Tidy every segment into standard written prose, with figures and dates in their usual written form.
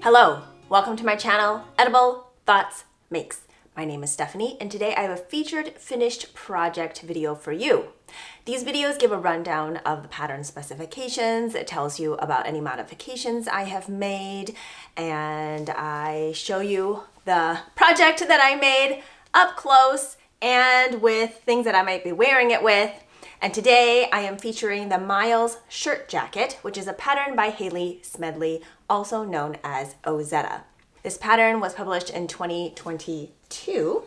Hello, welcome to my channel, Edible Thoughts Makes. My name is Stephanie, and today I have a featured finished project video for you. These videos give a rundown of the pattern specifications. It tells you about any modifications I have made, and I show you the project that I made up close and with things that I might be wearing it with. And today I am featuring the Miles shirt jacket, which is a pattern by Hailey Smedley, also known as Ozetta. This pattern was published in 2022,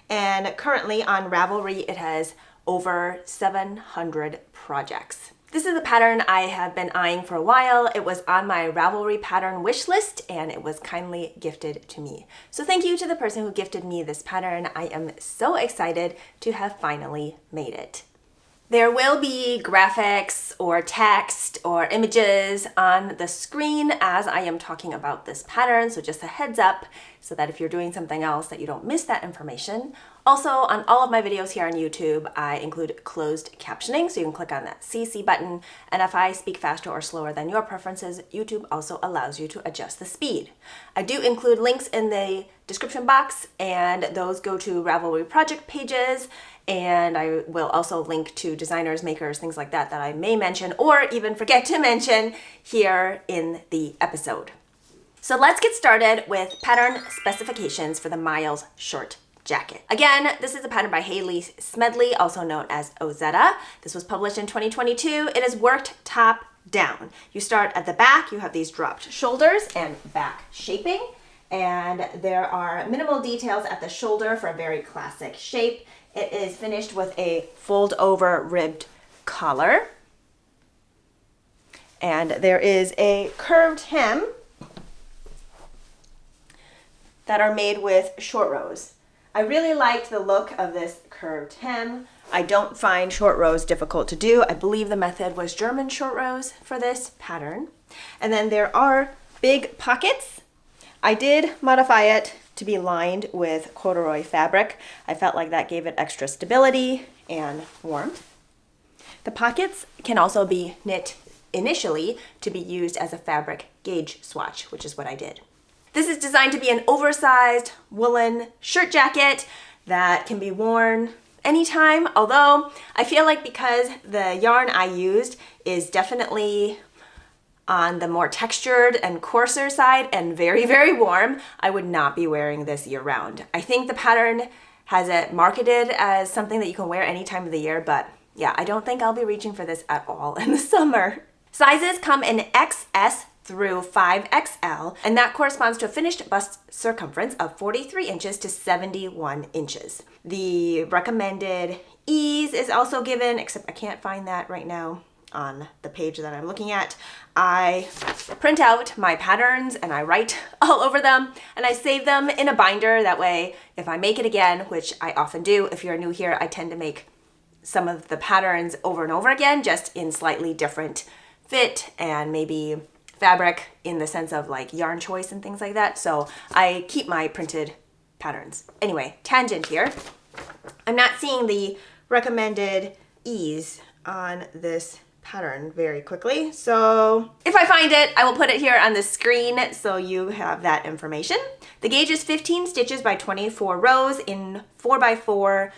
and currently on Ravelry it has over 700 projects. This is a pattern I have been eyeing for a while. It was on my Ravelry pattern wish list and it was kindly gifted to me. So thank you to the person who gifted me this pattern. I am so excited to have finally made it. There will be graphics or text or images on the screen as I am talking about this pattern, so just a heads up so that if you're doing something else that you don't miss that information. Also, on all of my videos here on YouTube, I include closed captioning, so you can click on that CC button, and if I speak faster or slower than your preferences, YouTube also allows you to adjust the speed. I do include links in the description box, and those go to Ravelry project pages, and I will also link to designers, makers, things like that that I may mention or even forget to mention here in the episode. So let's get started with pattern specifications for the Miles short jacket. Again, this is a pattern by Hailey Smedley, also known as Ozetta. This was published in 2022. It is worked top down. You start at the back, you have these dropped shoulders and back shaping, and there are minimal details at the shoulder for a very classic shape. It is finished with a fold over ribbed collar, and there is a curved hem that are made with short rows. I really liked the look of this curved hem. I don't find short rows difficult to do. I believe the method was German short rows for this pattern. And then there are big pockets. I did modify it to be lined with corduroy fabric. I felt like that gave it extra stability and warmth. The pockets can also be knit initially to be used as a fabric gauge swatch, which is what I did. This is designed to be an oversized woolen shirt jacket that can be worn anytime, although I feel like because the yarn I used is definitely on the more textured and coarser side and very, very warm, I would not be wearing this year round. I think the pattern has it marketed as something that you can wear any time of the year, but yeah, I don't think I'll be reaching for this at all in the summer. Sizes come in XS through 5XL, and that corresponds to a finished bust circumference of 43 inches to 71 inches. The recommended ease is also given, except I can't find that right now on the page that I'm looking at. I print out my patterns and I write all over them and I save them in a binder. That way, if I make it again, which I often do, if you're new here, I tend to make some of the patterns over and over again, just in slightly different fit and maybe fabric in the sense of like yarn choice and things like that. So I keep my printed patterns. Anyway, tangent here. I'm not seeing the recommended ease on this pattern very quickly. So if I find it, I will put it here on the screen so you have that information. The gauge is 15 stitches by 24 rows in 4x4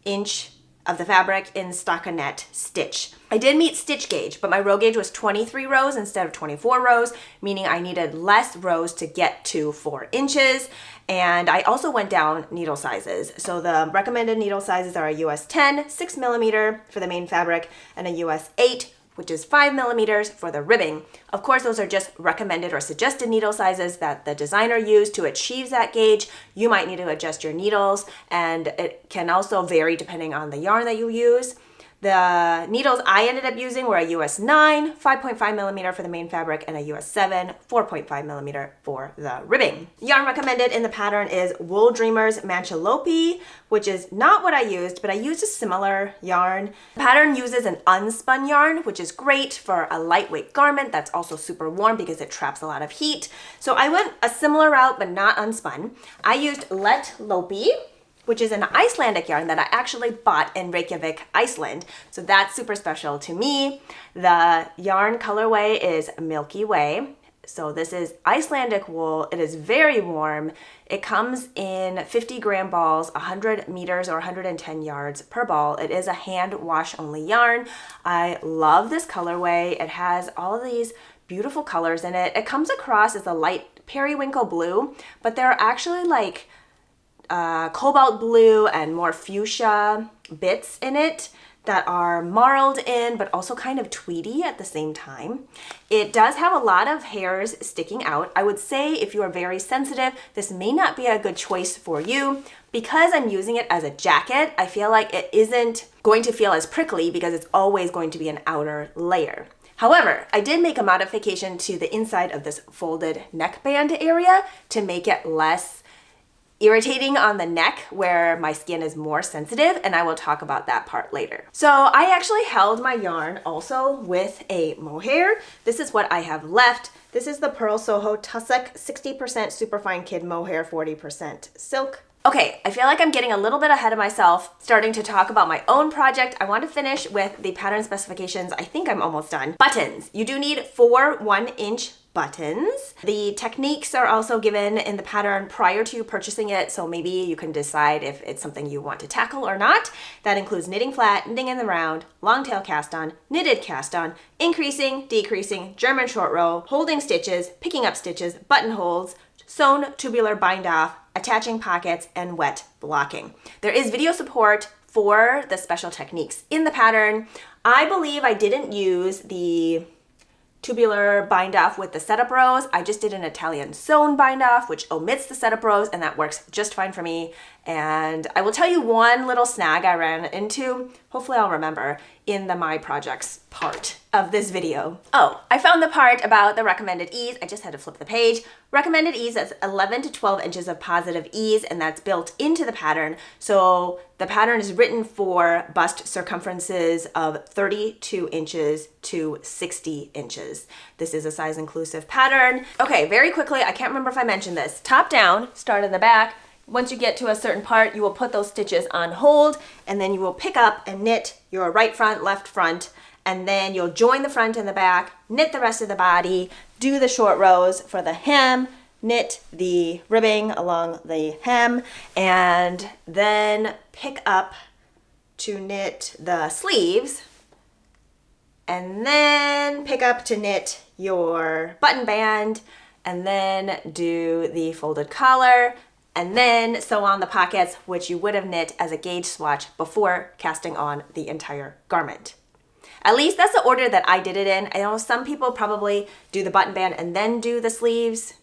inch of the fabric in stockinette stitch. I did meet stitch gauge, but my row gauge was 23 rows instead of 24 rows, meaning I needed less rows to get to 4 inches. And I also went down needle sizes. So the recommended needle sizes are a US 10, 6mm for the main fabric, and a US 8, which is 5mm for the ribbing. Of course, those are just recommended or suggested needle sizes that the designer used to achieve that gauge. You might need to adjust your needles, and it can also vary depending on the yarn that you use. The needles I ended up using were a US 9, 5.5mm for the main fabric, and a US 7, 4.5mm for the ribbing. Yarn recommended in the pattern is Wool Dreamers Manchalope, which is not what I used, but I used a similar yarn. The pattern uses an unspun yarn, which is great for a lightweight garment that's also super warm because it traps a lot of heat. So I went a similar route, but not unspun. I used Let Lopi, which is an Icelandic yarn that I actually bought in Reykjavik, Iceland. So that's super special to me. The yarn colorway is Milky Way. So this is Icelandic wool. It is very warm. It comes in 50-gram balls, 100 meters or 110 yards per ball. It is a hand wash only yarn. I love this colorway. It has all of these beautiful colors in it. It comes across as a light periwinkle blue, but there are actually like cobalt blue and more fuchsia bits in it that are marled in, but also kind of tweedy at the same time. It does have a lot of hairs sticking out. I would say if you are very sensitive, this may not be a good choice for you. Because I'm using it as a jacket, I feel like it isn't going to feel as prickly because it's always going to be an outer layer. However, I did make a modification to the inside of this folded neckband area to make it less irritating on the neck where my skin is more sensitive, and I will talk about that part later. So I actually held my yarn also with a mohair. This is what I have left. This is the Pearl Soho Tussock 60% superfine kid mohair, 40% silk. Okay, I feel like I'm getting a little bit ahead of myself, starting to talk about my own project. I want to finish with the pattern specifications. I think I'm almost done. Buttons. You do need 4 1-inch buttons. The techniques are also given in the pattern prior to purchasing it, so maybe you can decide if it's something you want to tackle or not. That includes knitting flat, knitting in the round, long tail cast on, knitted cast on, increasing, decreasing, German short row, holding stitches, picking up stitches, buttonholes, sewn tubular bind off, attaching pockets, and wet blocking. There is video support for the special techniques in the pattern. I believe I didn't use the tubular bind off with the setup rows. I just did an Italian sewn bind off, which omits the setup rows, and that works just fine for me. And I will tell you one little snag I ran into, hopefully I'll remember, in the My Projects part of this video. Oh, I found the part about the recommended ease. I just had to flip the page. Recommended ease is 11 to 12 inches of positive ease, and that's built into the pattern. So the pattern is written for bust circumferences of 32 inches to 60 inches. This is a size inclusive pattern. Okay, very quickly, I can't remember if I mentioned this. Top down, start in the back. Once you get to a certain part, you will put those stitches on hold, and then you will pick up and knit your right front, left front, and then you'll join the front and the back, knit the rest of the body, do the short rows for the hem, knit the ribbing along the hem, and then pick up to knit the sleeves, and then pick up to knit your button band, and then do the folded collar, and then sew on the pockets, which you would have knit as a gauge swatch before casting on the entire garment. At least that's the order that I did it in. I know some people probably do the button band and then do the sleeves.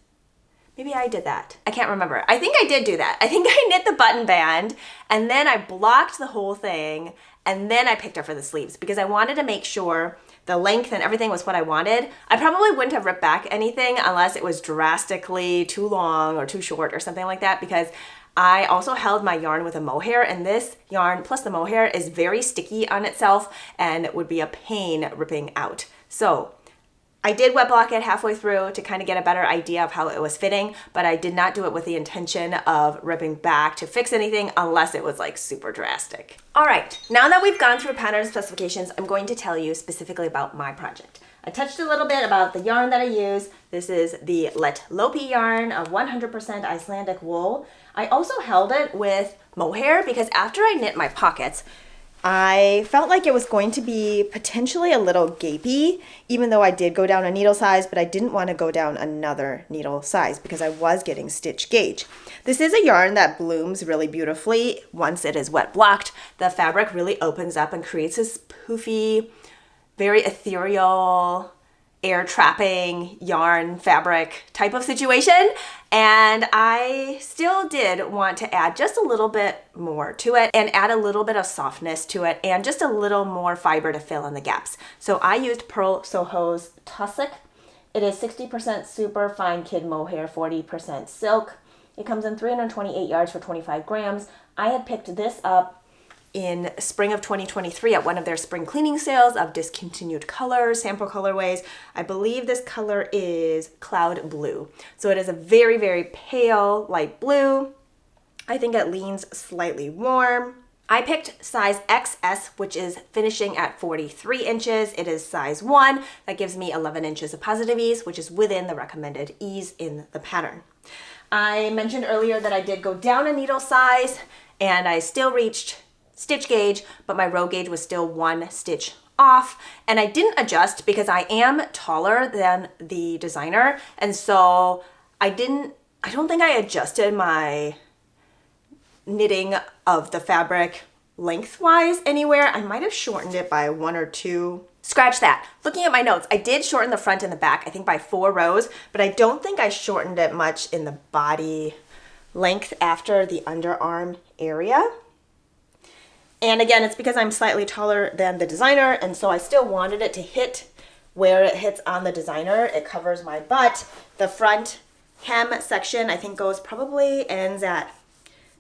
Maybe I did that. I can't remember. I think I did do that. I think I knit the button band and then I blocked the whole thing and then I picked up for the sleeves because I wanted to make sure the length and everything was what I wanted. I probably wouldn't have ripped back anything unless it was drastically too long or too short or something like that, because I also held my yarn with a mohair, and this yarn plus the mohair is very sticky on itself and it would be a pain ripping out. So I did wet block it halfway through to kind of get a better idea of how it was fitting, but I did not do it with the intention of ripping back to fix anything unless it was like super drastic. All right, now that we've gone through pattern specifications, I'm going to tell you specifically about my project. I touched a little bit about the yarn that I use. This is the Let Lopi yarn of 100% Icelandic wool. I also held it with mohair because after I knit my pockets, I felt like it was going to be potentially a little gapey, even though I did go down a needle size, but I didn't want to go down another needle size because I was getting stitch gauge. This is a yarn that blooms really beautifully once it is wet blocked. The fabric really opens up and creates this poofy, very ethereal, air trapping yarn fabric type of situation, and I still did want to add just a little bit more to it and add a little bit of softness to it and just a little more fiber to fill in the gaps. So I used Pearl Soho's Tussock. It is 60% super fine kid mohair, 40% silk. It comes in 328 yards for 25 grams. I had picked this up in spring of 2023 at one of their spring cleaning sales of discontinued colors, sample colorways. I believe this color is Cloud Blue. So it is a very, very pale light blue. I think it leans slightly warm. I picked size XS, which is finishing at 43 inches. It is size 1. That gives me 11 inches of positive ease, which is within the recommended ease in the pattern. I mentioned earlier that I did go down a needle size and I still reached stitch gauge, but my row gauge was still 1 stitch off. And I didn't adjust because I am taller than the designer. And so I don't think I adjusted my knitting of the fabric lengthwise anywhere. I might have shortened it by 1 or 2. Scratch that. Looking at my notes, I did shorten the front and the back, I think by 4 rows, but I don't think I shortened it much in the body length after the underarm area. And again, it's because I'm slightly taller than the designer, and so I still wanted it to hit where it hits on the designer. It covers my butt. The front hem section, I think, ends at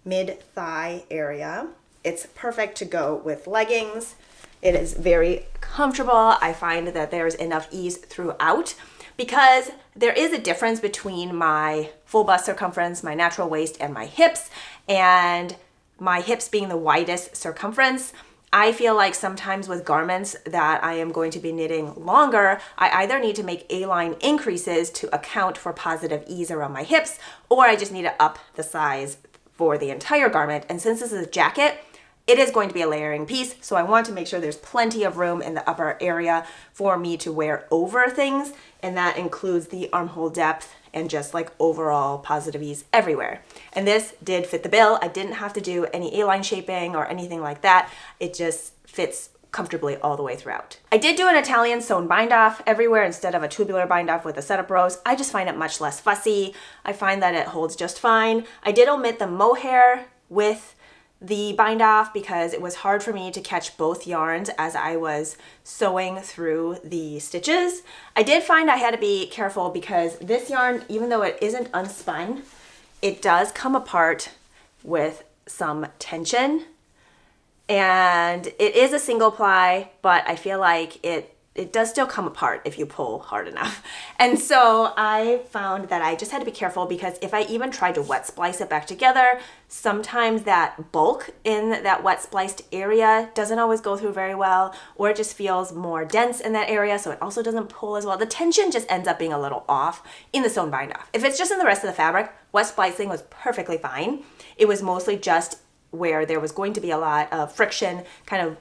mid-thigh area. It's perfect to go with leggings. It is very comfortable. I find that there's enough ease throughout because there is a difference between my full bust circumference, my natural waist, and my hips. And my hips being the widest circumference, I feel like sometimes with garments that I am going to be knitting longer, I either need to make A-line increases to account for positive ease around my hips, or I just need to up the size for the entire garment. And since this is a jacket, it is going to be a layering piece, so I want to make sure there's plenty of room in the upper area for me to wear over things, and that includes the armhole depth and just like overall positive ease everywhere. And this did fit the bill. I didn't have to do any A-line shaping or anything like that. It just fits comfortably all the way throughout. I did do an Italian sewn bind off everywhere instead of a tubular bind off with a setup rows. I just find it much less fussy. I find that it holds just fine. I did omit the mohair with the bind off because it was hard for me to catch both yarns as I was sewing through the stitches. I did find I had to be careful because this yarn, even though it isn't unspun, it does come apart with some tension. And it is a single ply, but I feel like it does still come apart if you pull hard enough. And so I found that I just had to be careful because if I even tried to wet splice it back together, sometimes that bulk in that wet spliced area doesn't always go through very well, or it just feels more dense in that area, so it also doesn't pull as well. The tension just ends up being a little off in the sewn bind off. If it's just in the rest of the fabric, wet splicing was perfectly fine. It was mostly just where there was going to be a lot of friction kind of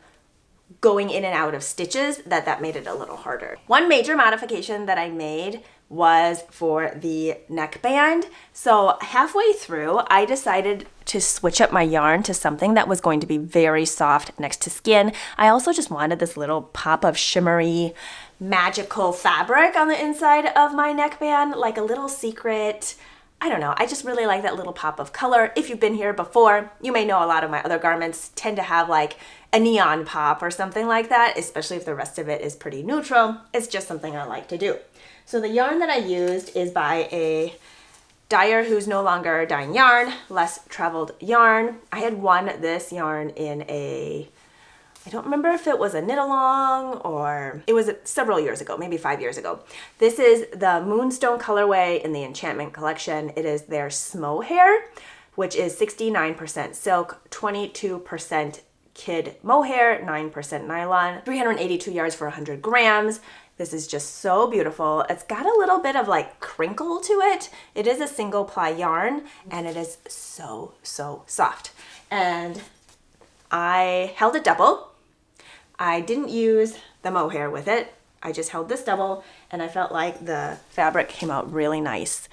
going in and out of stitches that made it a little harder. One major modification that I made was for the neckband. So halfway through, I decided to switch up my yarn to something that was going to be very soft next to skin. I also just wanted this little pop of shimmery, magical fabric on the inside of my neckband, like a little secret. I don't know, I just really like that little pop of color. If you've been here before, you may know a lot of my other garments tend to have like a neon pop or something like that, especially if the rest of it is pretty neutral. It's just something I like to do. So the yarn that I used is by a dyer who's no longer dyeing yarn, Less Traveled Yarn. I had won this yarn in I don't remember if it was a knit along or it was several years ago, maybe 5 years ago. This is the Moonstone colorway in the Enchantment collection. It is their Mohair, which is 69% silk, 22% kid mohair, 9% nylon, 382 yards for 100 grams. This is just so beautiful. It's got a little bit of like crinkle to it. It is a single ply yarn and it is so, so soft. And I held it double. I didn't use the mohair with it. I just held this double and I felt like the fabric came out really nice.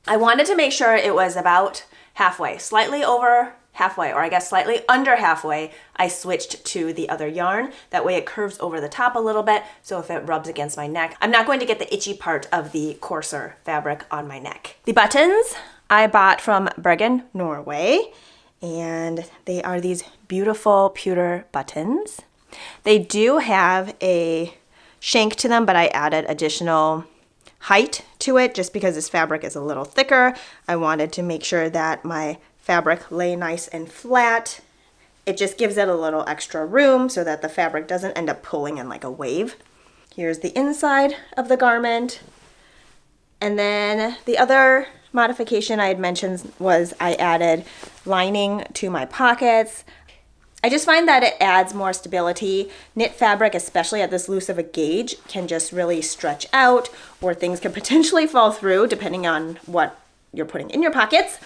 I wanted to make sure it was about halfway, slightly over halfway, or I guess slightly under halfway. I switched to the other yarn. That way it curves over the top a little bit, so if it rubs against my neck, I'm not going to get the itchy part of the coarser fabric on my neck. The buttons I bought from Bergen, Norway, and they are these beautiful pewter buttons. They do have a shank to them, but I added additional height to it just because this fabric is a little thicker. I wanted to make sure that my fabric lay nice and flat. It just gives it a little extra room so that the fabric doesn't end up pulling in like a wave. Here's the inside of the garment. And then the other modification I had mentioned was I added lining to my pockets. I just find that it adds more stability. Knit fabric, especially at this loose of a gauge, can just really stretch out, or things can potentially fall through depending on what you're putting in your pockets.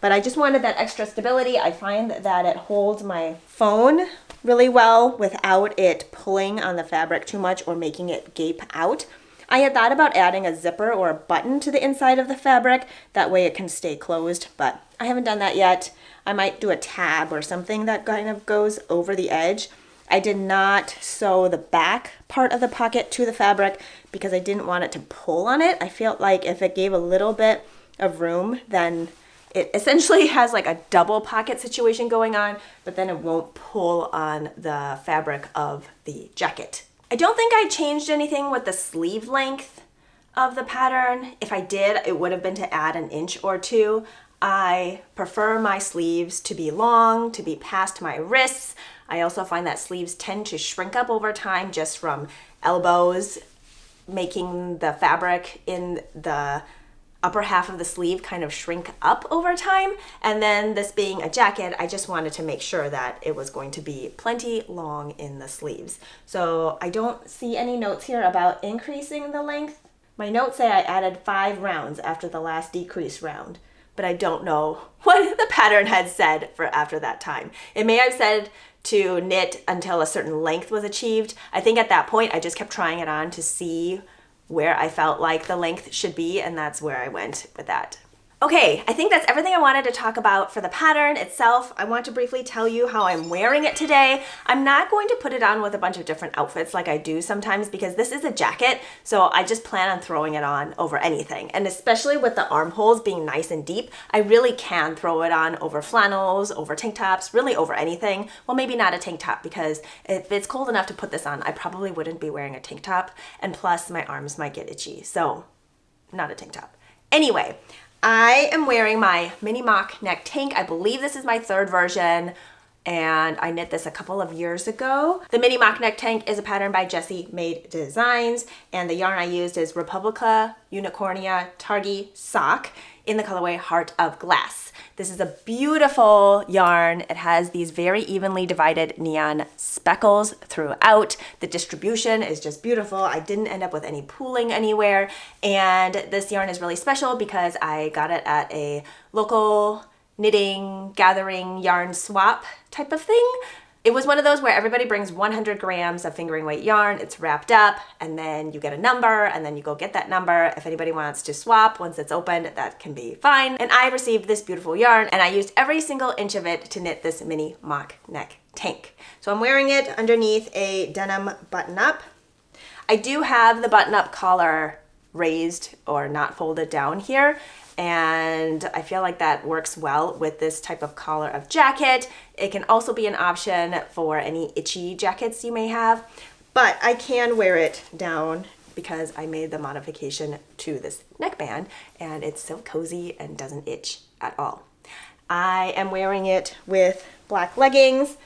But I just wanted that extra stability. I find that it holds my phone really well without it pulling on the fabric too much or making it gape out. I had thought about adding a zipper or a button to the inside of the fabric. That way it can stay closed, but I haven't done that yet. I might do a tab or something that kind of goes over the edge. I did not sew the back part of the pocket to the fabric because I didn't want it to pull on it. I felt like if it gave a little bit of room, then it essentially has like a double pocket situation going on, but then it won't pull on the fabric of the jacket. I don't think I changed anything with the sleeve length of the pattern. If I did, it would have been to add an inch or two. I prefer my sleeves to be long, to be past my wrists. I also find that sleeves tend to shrink up over time just from elbows, making the fabric in the upper half of the sleeve kind of shrink up over time. And then this being a jacket, I just wanted to make sure that it was going to be plenty long in the sleeves. So I don't see any notes here about increasing the length. My notes say I added 5 rounds after the last decrease round, but I don't know what the pattern had said for after that time. It may have said to knit until a certain length was achieved. I think at that point I just kept trying it on to see where I felt like the length should be, and that's where I went with that. Okay, I think that's everything I wanted to talk about for the pattern itself. I want to briefly tell you how I'm wearing it today. I'm not going to put it on with a bunch of different outfits like I do sometimes because this is a jacket, so I just plan on throwing it on over anything. And especially with the armholes being nice and deep, I really can throw it on over flannels, over tank tops, really over anything. Well, maybe not a tank top, because if it's cold enough to put this on, I probably wouldn't be wearing a tank top, and plus my arms might get itchy, so not a tank top. Anyway, I am wearing my mini mock neck tank. I believe this is my 3rd version, and I knit this a couple of years ago. The mini mock neck tank is a pattern by Jessie Made Designs, and the yarn I used is Republica Unicornia Targhee Sock in the colorway Heart of Glass. This is a beautiful yarn. It has these very evenly divided neon speckles throughout. The distribution is just beautiful. I didn't end up with any pooling anywhere, and this yarn is really special because I got it at a local knitting, gathering, yarn swap type of thing. It was one of those where everybody brings 100 grams of fingering weight yarn, it's wrapped up, and then you get a number, and then you go get that number. If anybody wants to swap once it's opened, that can be fine. And I received this beautiful yarn, and I used every single inch of it to knit this mini mock neck tank. So I'm wearing it underneath a denim button-up. I do have the button-up collar raised or not folded down here, and I feel like that works well with this type of collar of jacket. It can also be an option for any itchy jackets you may have, but I can wear it down because I made the modification to this neckband, and it's so cozy and doesn't itch at all. I am wearing it with black leggings.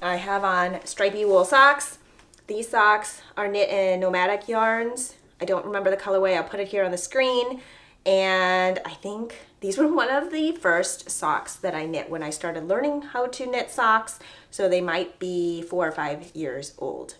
I have on stripy wool socks. These socks are knit in nomadic yarns. I don't remember the colorway. I'll put it here on the screen. And I think these were one of the first socks that I knit when I started learning how to knit socks. So they might be 4 or 5 years old.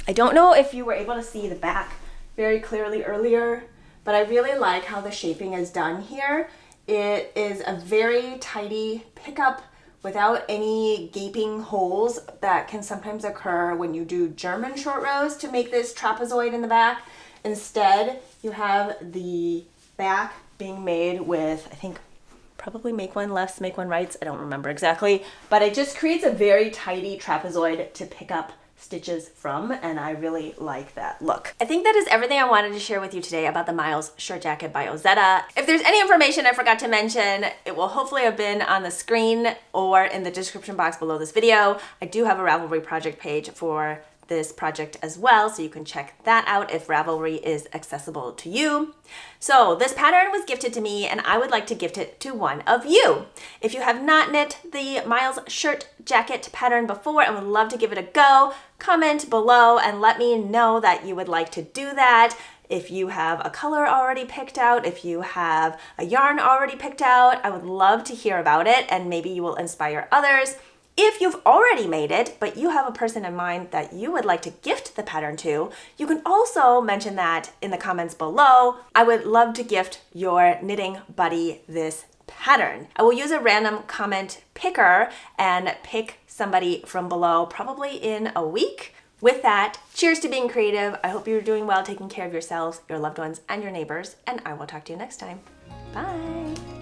I don't know if you were able to see the back very clearly earlier, but I really like how the shaping is done here. It is a very tidy pickup without any gaping holes that can sometimes occur when you do German short rows to make this trapezoid in the back. Instead, you have the back being made with, I think, probably make one lefts, make one rights. I don't remember exactly, but it just creates a very tidy trapezoid to pick up stitches from, and I really like that look. I think that is everything I wanted to share with you today about the Miles shirt jacket by Ozetta. If there's any information I forgot to mention, it will hopefully have been on the screen or in the description box below this video. I do have a Ravelry project page for this project as well, so you can check that out if Ravelry is accessible to you. So this pattern was gifted to me, and I would like to gift it to one of you. If you have not knit the Miles shirt jacket pattern before and would love to give it a go, comment below and let me know that you would like to do that. If you have a color already picked out, if you have a yarn already picked out, I would love to hear about it, and maybe you will inspire others. If you've already made it, but you have a person in mind that you would like to gift the pattern to, you can also mention that in the comments below. I would love to gift your knitting buddy this pattern. I will use a random comment picker and pick somebody from below probably in a week. With that, cheers to being creative. I hope you're doing well, taking care of yourselves, your loved ones, and your neighbors, and I will talk to you next time. Bye.